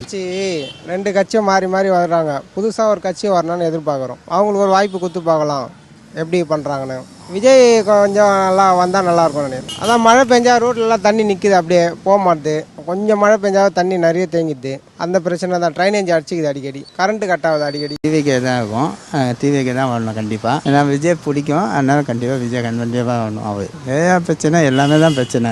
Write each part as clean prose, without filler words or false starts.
கட்சி 2 கட்சியும் மாறி மாறி வர்றாங்க. புதுசாக ஒரு கட்சி வரணும்னு எதிர்பார்க்குறோம். அவங்களுக்கு ஒரு வாய்ப்பு கொடுத்து பார்க்கலாம் எப்படி பண்ணுறாங்கன்னு. விஜய் கொஞ்சம் நல்லா வந்தால் நல்லாயிருக்கும் நினைக்கிறேன். அதான் மழை பெஞ்சா ரோட்லலாம் தண்ணி நிற்கிது, அப்படியே போக மாட்டுது. கொஞ்சம் மழை பெஞ்சா தண்ணி நிறைய தேங்கிடுது. அந்த பிரச்சனை தான். ட்ரைனேஜ் அடிச்சிக்குது அடிக்கடி, கரண்ட்டு கட் ஆகுது அடிக்கடி. டிவிக்கே தான் இருக்கும். டிவிக்கே தான் வரணும் கண்டிப்பாக. ஏன்னா விஜய் பிடிக்கும், அதனால கண்டிப்பாக விஜய் கண்டிப்பாக வரணும். அவர் நிறையா பிரச்சனை, எல்லாமே தான் பிரச்சனை.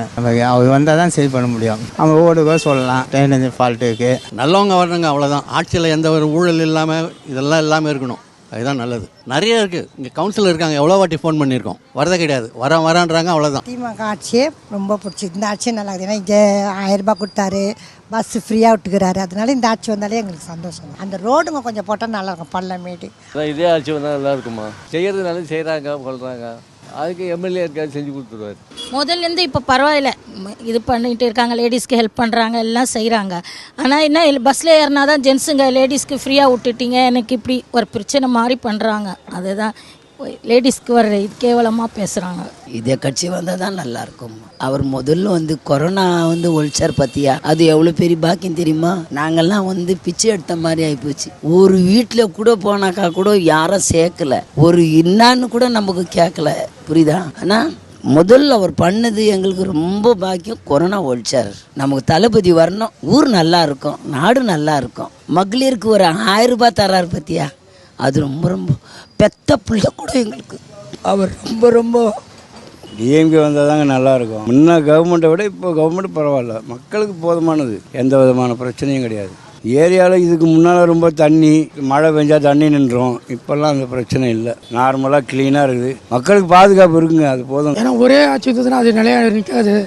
அவர் வந்தால் தான் சரி பண்ண முடியும். அவங்க ஓடுக சொல்லலாம், ட்ரைனேஜ் ஃபால்ட்டு இருக்குது. நல்லவங்க வரணுங்க, அவ்வளோதான். ஆட்சியில் எந்த ஒரு ஊழல் இல்லாமல் இதெல்லாம் எல்லாமே இருக்கணும். அதுதான் நல்லது. நிறைய இருக்குது. இங்கே கவுன்சிலர் இருக்காங்க, எவ்வளோ வாட்டி ஃபோன் பண்ணியிருக்கோம், வரதே கிடையாது. வரான்றாங்க, அவ்வளோதான். திமுக ஆட்சியே ரொம்ப பிடிச்சி. இந்த ஆட்சியே நல்லா இருக்குது. ஏன்னா இங்கே 1000 ரூபாய் கொடுத்தாரு, பஸ்ஸு ஃப்ரீயாக விட்டுக்கிறாரு. அதனால இந்த ஆட்சி வந்தாலே எங்களுக்கு சந்தோஷம். அந்த ரோடுங்க கொஞ்சம் போட்டால் நல்லாயிருக்கும், பள்ளமேடு. இதே ஆட்சி வந்தால் நல்லா இருக்குமா? செய்கிறது நல்லது செய்கிறாங்க, சொல்கிறாங்க. அதுக்கு எம்எல்ஏ இருக்காது, செஞ்சு கொடுத்துருவார். முதல்லேருந்து இப்போ பரவாயில்ல, இது பண்ணிகிட்டு இருக்காங்க. லேடிஸ்க்கு ஹெல்ப் பண்ணுறாங்க, எல்லாம் செய்கிறாங்க. ஆனால் என்ன, பஸ்ஸில் ஏறினா தான் ஜென்ஸுங்க லேடிஸ்க்கு ஃப்ரீயாக விட்டுட்டீங்க, எனக்கு இப்படி ஒரு பிரச்சனை மாதிரி பண்ணுறாங்க. அதுதான் லேடிஸ்க்கு வர்ற இது கேவலமாக பேசுகிறாங்க. இதே கட்சி வந்தால் தான் நல்லாயிருக்கும். அவர் முதல்ல கொரோனா ஒழிச்சார் பார்த்தியா, அது எவ்வளோ பெரிய பாக்கியம் தெரியுமா? நாங்கள்லாம் பிச்சை எடுத்த மாதிரி ஆகிப்போச்சு. ஒரு வீட்டில் கூட போனாக்கா கூட யாரும் சேர்க்கல, ஒரு என்னான்னு கூட நமக்கு கேட்கல, புரியுதா? ஆனால் முதல்ல அவர் பண்ணது எங்களுக்கு ரொம்ப பாக்கியம். கொரோனா ஒழிச்சார். நமக்கு தளபதி வரணும், ஊர் நல்லா இருக்கும், நாடு நல்லா இருக்கும். மகளிருக்கு ஒரு 1000 ரூபாய் தராரு பார்த்தியா, அது ரொம்ப ரொம்ப பெத்த பிள்ளை கூட எங்களுக்கு அவர் ரொம்ப ரொம்ப. டிஎம்கே வந்தால் தாங்க நல்லாயிருக்கும். முன்ன கவர்மெண்ட்டை விட இப்போ கவர்மெண்ட் பரவாயில்ல, மக்களுக்கு போதுமானது, எந்த விதமான பிரச்சனையும் கிடையாது. ஏரியாவில் இதுக்கு முன்னால் ரொம்ப தண்ணி, மழை பெஞ்சால் தண்ணி நின்றோம். இப்போல்லாம் அந்த பிரச்சனை இல்லை, நார்மலாக க்ளீனாக இருக்குது, மக்களுக்கு பாதுகாப்பு இருக்குங்க, அது போதும். ஏன்னா ஒரே ஆட்சி இருந்ததுன்னா அது நிலையா நிற்காது,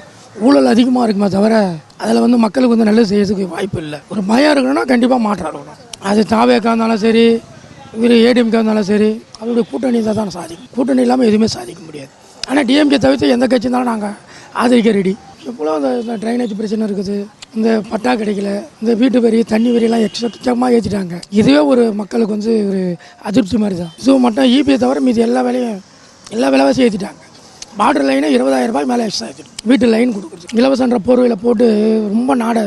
ஊழல் அதிகமாக இருக்குமா தவிர அதில் மக்களுக்கு நல்லது செய்யறதுக்கு வாய்ப்பு இல்லை. ஒரு பயம் இருக்கணும்னா கண்டிப்பாக மாற்றம் இருக்கணும். அது தாவேக்கா இருந்தாலும் சரி, இவர் ஏடிஎம்கே இருந்தாலும் சரி, அவருடைய கூட்டணி தான் சாதிக்கும். கூட்டணி இல்லாமல் எதுவுமே சாதிக்க முடியாது. ஆனால் டிஎம்கே தவிர்த்து எந்த கட்சி இருந்தாலும் நாங்கள் ஆதரிக்க ரெடி. எப்போலாம் இந்த ட்ரைனேஜ் பிரச்சனை இருக்குது, இந்த பட்டா கிடைக்கல, இந்த வீட்டு வரி தண்ணி வரியெல்லாம் எக்ஸ்ட்ரமாக ஏற்றிட்டாங்க. இதுவே ஒரு மக்களுக்கு ஒரு அதிருப்தி மாதிரி தான். இது மட்டும் இபியை தவிர மீது எல்லா விலைவாசியும் ஏற்றிட்டாங்க. பார்டர் லைனே 20,000 ரூபாய் மேலே எக்ஸ்ட்ரா ஏற்றிட்டு வீட்டு லைன் கொடுக்குறது இலவசன்ற போர்வையில் போட்டு ரொம்ப நாடை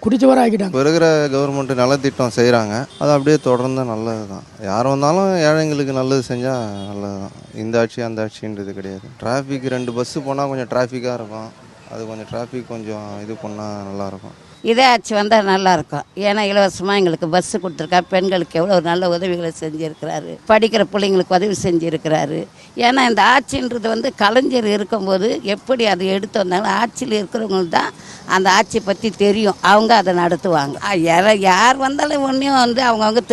குடிச்சு வர ஆகிட்டாங்க. இப்போ இருக்கிற கவர்மெண்ட்டு நலத்திட்டம் செய்கிறாங்க, அது அப்படியே தொடர்ந்து நல்லது தான். யார் வந்தாலும் ஏழைங்களுக்கு நல்லது செஞ்சால் நல்லது தான். இந்த ஆட்சி அந்த ஆட்சின்றது கிடையாது. டிராஃபிக் 2 பஸ்ஸு போனால் கொஞ்சம் டிராஃபிக்காக இருக்கும், அது கொஞ்சம் டிராஃபிக் கொஞ்சம் இது பண்ணால் நல்லாயிருக்கும். இதே ஆட்சி வந்தால் நல்லாயிருக்கும். ஏன்னா இலவசமாக எங்களுக்கு பஸ்ஸு கொடுத்துருக்கா, பெண்களுக்கு எவ்வளோ ஒரு நல்ல உதவிகளை செஞ்சுருக்கிறாரு, படிக்கிற பிள்ளைங்களுக்கு உதவி செஞ்சுருக்கிறாரு. ஏன்னா இந்த ஆட்சின்றது கலைஞர் இருக்கும்போது எப்படி அதை எடுத்து வந்தாலும் ஆட்சியில் இருக்கிறவங்களுக்கு தான் அந்த ஆட்சி பற்றி தெரியும், அவங்க அதை நடத்துவாங்க. யார் வந்தாலும் ஒன்றையும் அவங்கவுங்க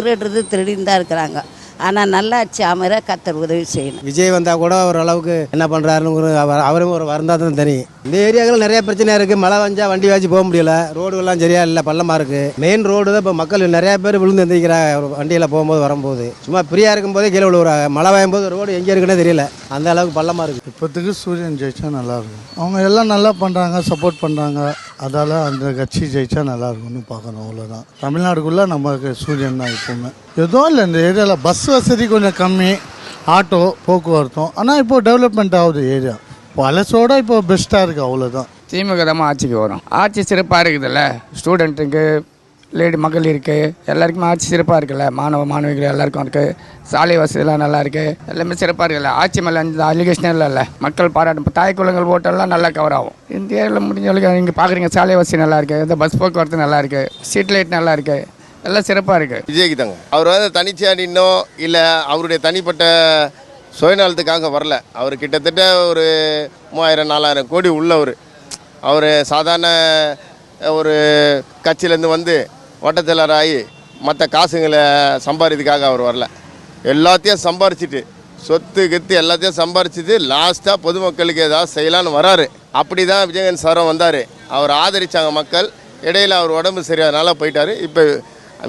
திருடின்னு தான் இருக்கிறாங்க. ஆனால் நல்லாட்சி அமைற கத்தர் உதவி செய்யணும். விஜய் வந்தால் கூட ஓரளவுக்கு என்ன பண்ணுறாருன்னு அவரும் ஒரு வந்தால் தான் தெரியும். இந்த ஏரியாவில் நிறைய பிரச்சனை இருக்குது. மழை வந்தால் வண்டி வாசி போக முடியல, ரோடுகள்லாம் சரியா இல்லை, பள்ளமாக இருக்குது. மெயின் ரோடு தான் இப்போ மக்கள் நிறையா பேர் விழுந்து எந்திரிக்கிறாங்க வண்டியில் போகும்போது வரும்போது. சும்மா ஃப்ரீயாக இருக்கும்போதே கீழே விழுவுறாங்க. மழை பெய்யும்போது ரோடு எங்கே இருக்குன்னே தெரியல, அந்த அளவுக்கு பள்ளமாக இருக்குது. இப்போத்துக்கு சூரியன் ஜெயிச்சா நல்லாயிருக்கும். அவங்க எல்லாம் நல்லா பண்ணுறாங்க, சப்போர்ட் பண்ணுறாங்க, அதால் அந்த கட்சி ஜெயிச்சா நல்லாயிருக்கும்னு பார்க்கணும், அவ்வளோதான். தமிழ்நாடுக்குள்ளே நமக்கு சூரியன் தான் எப்போவுமே. எதுவும் இல்லை, இந்த ஏரியாவில் பஸ் வசதி கொஞ்சம் கம்மி, ஆட்டோ போக்குவரத்தும். ஆனால் இப்போது டெவலப்மெண்ட் ஆகுது ஏரியா, பழசோட இப்போ பெஸ்ட்டாக இருக்குது, அவ்வளோதான். திமுக தான் ஆட்சிக்கு வரும். ஆட்சி சிறப்பாக இருக்குதுல்ல, ஸ்டூடெண்ட்டுக்கு, மகளிருக்கு எல்லாருக்குமே ஆட்சி சிறப்பாக இருக்குல்ல, மாணவிகள் எல்லாருக்கும் இருக்குது. சாலை வசதியெல்லாம் நல்லா இருக்குது, எல்லாமே சிறப்பாக இருக்குல்ல. ஆட்சி மேலே அந்த அலிகேஷனே இல்லைல்ல, மக்கள் பாராட்டும். இப்போ தாய் குளங்கள் ஓட்டெல்லாம் நல்லா கவர் ஆகும். இந்த ஏரியாவில் முடிஞ்சவங்களுக்கு நீங்கள் பார்க்குறீங்க, சாலை வசதி நல்லா இருக்குது, இந்த பஸ் போக்குவரத்து நல்லா இருக்குது, ஸ்ட்ரீட் லைட் நல்லா இருக்குது, எல்லாம் சிறப்பாக இருக்குது. விஜய்க்கு தாங்க. அவர் தனிச்சையாக நின்னோ இல்லை அவருடைய தனிப்பட்ட சுயநலத்துக்காக வரல. அவர் கிட்டத்தட்ட ஒரு 3000-4000 கோடி உள்ளவர். அவர் சாதாரண ஒரு கட்சியிலேருந்து வட்டத்தலைவர் ஆகி மற்ற காசுங்களை சம்பாதிக்கிறதுக்காக அவர் வரல. எல்லாத்தையும் சம்பாரிச்சிட்டு, சொத்து கெத்து எல்லாத்தையும் சம்பாரிச்சிட்டு லாஸ்ட்டாக பொதுமக்களுக்கு ஏதாவது செய்யலான்னு வராரு. அப்படி தான் விஜயகாந்த் சாரம் வந்தார். அவர் ஆதரித்தாங்க மக்கள். இடையில் அவர் உடம்பு சரியாதனால போயிட்டார். இப்போ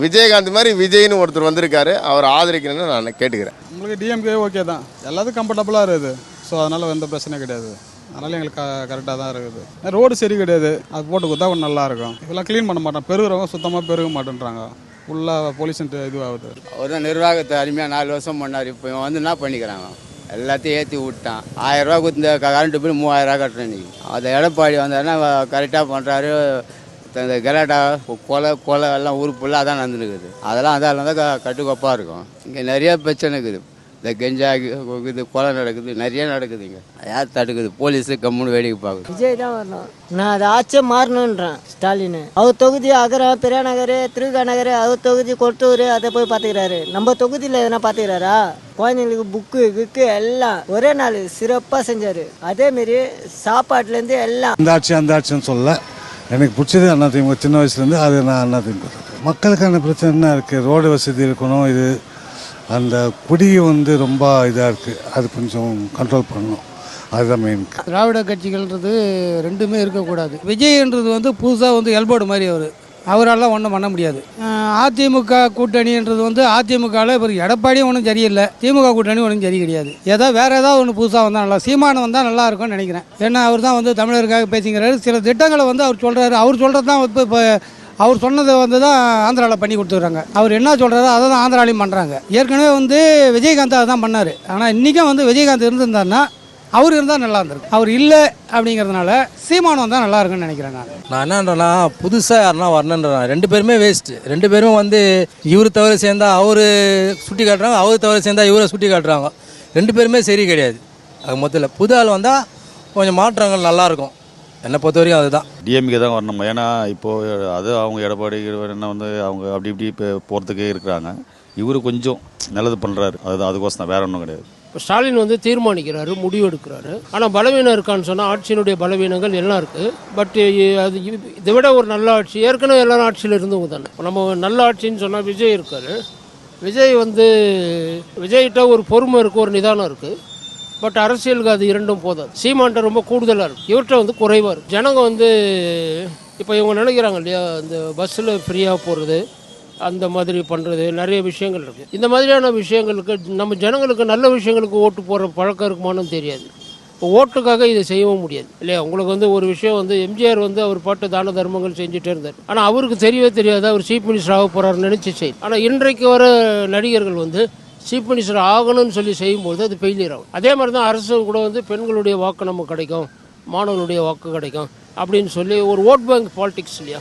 விஜயகாந்த் மாதிரி விஜய்னு ஒருத்தர் வந்திருக்காரு, அவர் ஆதரிக்கணும்னு நான் கேட்டுக்கிறேன். உங்களுக்கு டிஎம்கே ஓகே தான், எல்லாத்துக்கும் கம்ஃபர்டபுளாக இருக்குது. ஸோ அதனால் எந்த பிரச்சனையும் கிடையாது. அதனால் எங்களுக்கு கரெக்டாக தான் இருக்குது. ரோடு சரி கிடையாது, அது போட்டு கொடுத்தா கொஞ்சம் நல்லாயிருக்கும். இதெல்லாம் க்ளீன் பண்ண மாட்டோம், பெருகிறவங்க சுத்தமாக பெருக மாட்டேன்றாங்க. ஃபுல்லாக போலீஸுன்ட்டு இதுவாகுது. அவர் தான் நிர்வாகத்தை அருமையாக 4 வருஷம் பண்ணார். இப்போ இவன் என்ன பண்ணிக்கிறாங்க, எல்லாத்தையும் ஏற்றி விட்டான். 1000 ரூபா கொடுத்த கரண்ட்டு பில் 3000 ரூபா கட்டுறேன். அதை எடப்பாடி வந்தாருன்னா கரெக்டாக பண்ணுறாரு. இந்த கலாட்டா கொலை எல்லாம் ஊர் ஃபுல்லாக தான் நடந்துருக்குது. அதெல்லாம் தான் கட்டுக்கோப்பாக இருக்கும். இங்கே நிறைய பிரச்சனை இருக்குது. இந்த கெஞ்சா இது கொலை நடக்குது, நிறைய நடக்குது. இங்கே யார் தடுக்குது? போலீஸு கம்முன்னு வேடிக்கை பார்க்குது. விஜய் தான் வரணும். நான் அதை ஆட்சியை மாறணுன்றேன். ஸ்டாலின் அவர் தொகுதி அகரம், பெரியாநகர், திருகா நகர், அவர் தொகுதி கொட்டூர், அதை போய் பார்த்துக்கிறாரு. நம்ம தொகுதியில் எதனா பார்த்துக்கிறாரா? குழந்தைங்களுக்கு புக்கு எல்லாம் ஒரே நாள் சிறப்பாக செஞ்சார். அதேமாரி சாப்பாட்டுலேருந்து எல்லாம். இந்த ஆட்சி அந்த ஆட்சின்னு சொல்ல, எனக்கு பிடிச்சது அதிமுக. சின்ன வயசுலேருந்து அது நான் அதிமுக. மக்களுக்கான பிரச்சனை என்ன இருக்குது? ரோடு வசதி இருக்கணும். இது அந்த குடி ரொம்ப இதாக இருக்குது. அது கொஞ்சம் கண்ட்ரோல் பண்ணணும். அதுதான் மெயின். திராவிட கட்சிகள்ன்றது ரெண்டுமே இருக்கக்கூடாது. விஜய்ன்றது புதுசாக எல்போர்டு மாதிரி அவரால் ஒன்றும் பண்ண முடியாது. அதிமுக கூட்டணின்றது அதிமுகவில் இப்போ எடப்பாடியும் ஒன்றும் சரியில்லை, திமுக கூட்டணி ஒன்றும் சரி கிடையாது. வேறு ஏதாவது ஒன்று புதுசாக வந்தால் நல்லா, சீமானம் வந்தால் நல்லா இருக்கும்னு நினைக்கிறேன். ஏன்னா அவர் தான் தமிழருக்காக பேசிக்கிறாரு. சில திட்டங்களை அவர் சொல்கிறாரு. அவர் சொல்கிறது தான் இப்போ அவர் சொன்னதை தான் ஆந்திராவில் பண்ணி கொடுத்துட்றாங்க. அவர் என்ன சொல்கிறாரோ அதை தான் ஆந்திராலையும் பண்ணுறாங்க. ஏற்கனவே விஜயகாந்த் அதை தான் பண்ணார். ஆனால் இன்றைக்கும் விஜயகாந்த் இருந்திருந்தாருன்னா அவர் இருந்தால் நல்லா இருந்திருக்கு. அவர் இல்லை அப்படிங்கிறதுனால சீமானம் வந்தால் நல்லா இருக்குன்னு நினைக்கிறேன். நான் என்னன்றேன்னா, புதுசாக யாருன்னா வரணுன்றேன். ரெண்டு பேருமே வேஸ்ட்டு. ரெண்டு பேரும் இவர் தவிர சேர்ந்தா அவர் சுட்டி காட்டுறாங்க, அவர் தவிர சேர்ந்தா இவரை சுட்டி காட்டுறாங்க. ரெண்டு பேருமே சரி கிடையாது. அது மொத்தத்தில் புது ஆள் வந்தால் கொஞ்சம் மாற்றங்கள் நல்லாயிருக்கும். என்னை பொறுத்த வரைக்கும் அதுதான். டிஎம்கே தான் வரணும். ஏன்னா இப்போது அது அவங்க எடப்பாடி என்ன அவங்க அப்படி இப்படி இப்போ போகிறதுக்கே இருக்கிறாங்க. இவர் கொஞ்சம் நல்லது பண்ணுறாரு. அதுக்கோசம் வேற ஒன்றும் கிடையாது. இப்போ ஸ்டாலின் தீர்மானிக்கிறாரு, முடிவு எடுக்கிறாரு. ஆனால் பலவீனம் இருக்கான்னு சொன்னால் ஆட்சியினுடைய பலவீனங்கள் எல்லாம் இருக்குது. பட் அது இதை விட ஒரு நல்ல ஆட்சி, ஏற்கனவே எல்லாரும் ஆட்சியில் இருந்தவங்க தானே. நம்ம நல்ல ஆட்சின்னு சொன்னால் விஜய் இருக்கார். விஜய் விஜய்கிட்ட ஒரு பொறுமை இருக்குது, ஒரு நிதானம் இருக்குது. பட் அரசியலுக்கு அது இரண்டும் போதாது. சீமான்ட்ட ரொம்ப கூடுதலாக இருக்குது, இவர்கிட்ட குறைவாக இருக்குது. ஜனங்க இப்போ இவங்க நினைக்கிறாங்க இல்லையா, இந்த பஸ்ஸில் ஃப்ரீயாக போகிறது, அந்த மாதிரி பண்ணுறது, நிறைய விஷயங்கள் இருக்குது. இந்த மாதிரியான விஷயங்களுக்கு நம்ம ஜனங்களுக்கு நல்ல விஷயங்களுக்கு ஓட்டு போடுற பழக்கம் இருக்குமான்னு தெரியாது. இப்போ ஓட்டுக்காக இதை செய்யவும் முடியாது இல்லையா. உங்களுக்கு ஒரு விஷயம் எம்ஜிஆர் அவர் பாட்டு தான தர்மங்கள் செஞ்சுட்டே இருந்தார். ஆனால் அவருக்கு தெரியவே தெரியாது அவர் சீஃப் மினிஸ்டர் ஆக போகிறாருன்னு நினச்சி செய்யும். ஆனால் இன்றைக்கு வர நடிகர்கள் சீஃப் மினிஸ்டர் ஆகணும்னு சொல்லி செய்யும்போது அது ஃபெயிலியர் ஆகும். அதே மாதிரி தான் அரசு கூட பெண்களுடைய வாக்கு நமக்கு கிடைக்கும், மாணவர்களுடைய வாக்கு கிடைக்கும் அப்படின்னு சொல்லி ஒரு ஓட் பேங்க் பாலிடிக்ஸ் இல்லையா.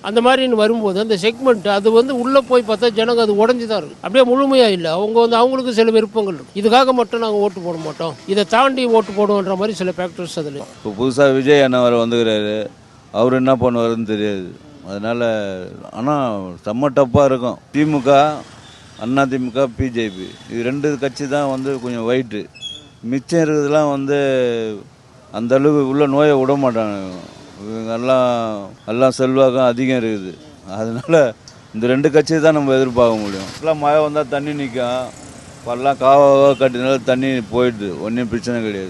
அந்த மாதிரின்னு வரும்போது அந்த செக்மெண்ட் அது உள்ளே போய் பார்த்தா ஜனங்க அது உடஞ்சி தான் இருக்குது. அப்படியே முழுமையாக இல்லை. அவங்க அவங்களுக்கு சில விருப்பங்கள் இருக்குது. இதுக்காக மட்டும் நாங்கள் ஓட்டு போட மாட்டோம், இதை தாண்டி ஓட்டு போடுவோன்ற மாதிரி சில ஃபேக்டர்ஸ் அதில். இப்போ புதுசாக விஜய் அண்ணா வந்துக்கிறாரு. அவர் என்ன பண்ணுவாருன்னு தெரியாது. அதனால் ஆனால் செம்ம டப்பாக இருக்கும். திமுக, அதிமுக, பிஜேபி இது ரெண்டு கட்சி தான் கொஞ்சம் ஒயிட்டு. மிச்சம் இருக்கிறதுலாம் அந்த அளவுக்கு உள்ள நோயை விட மாட்டாங்க. எல்லாம் செல்வாக்கம் அதிகம் இருக்குது. அதனால் இந்த ரெண்டு கட்சி தான் நம்ம எதிர்பார்க்க முடியும். எல்லாம் மழை வந்தால் தண்ணி நிற்கும். எல்லாம் காவாக கட்டினாலும் தண்ணி போயிடுது. ஒன்றும் பிரச்சனை கிடையாது.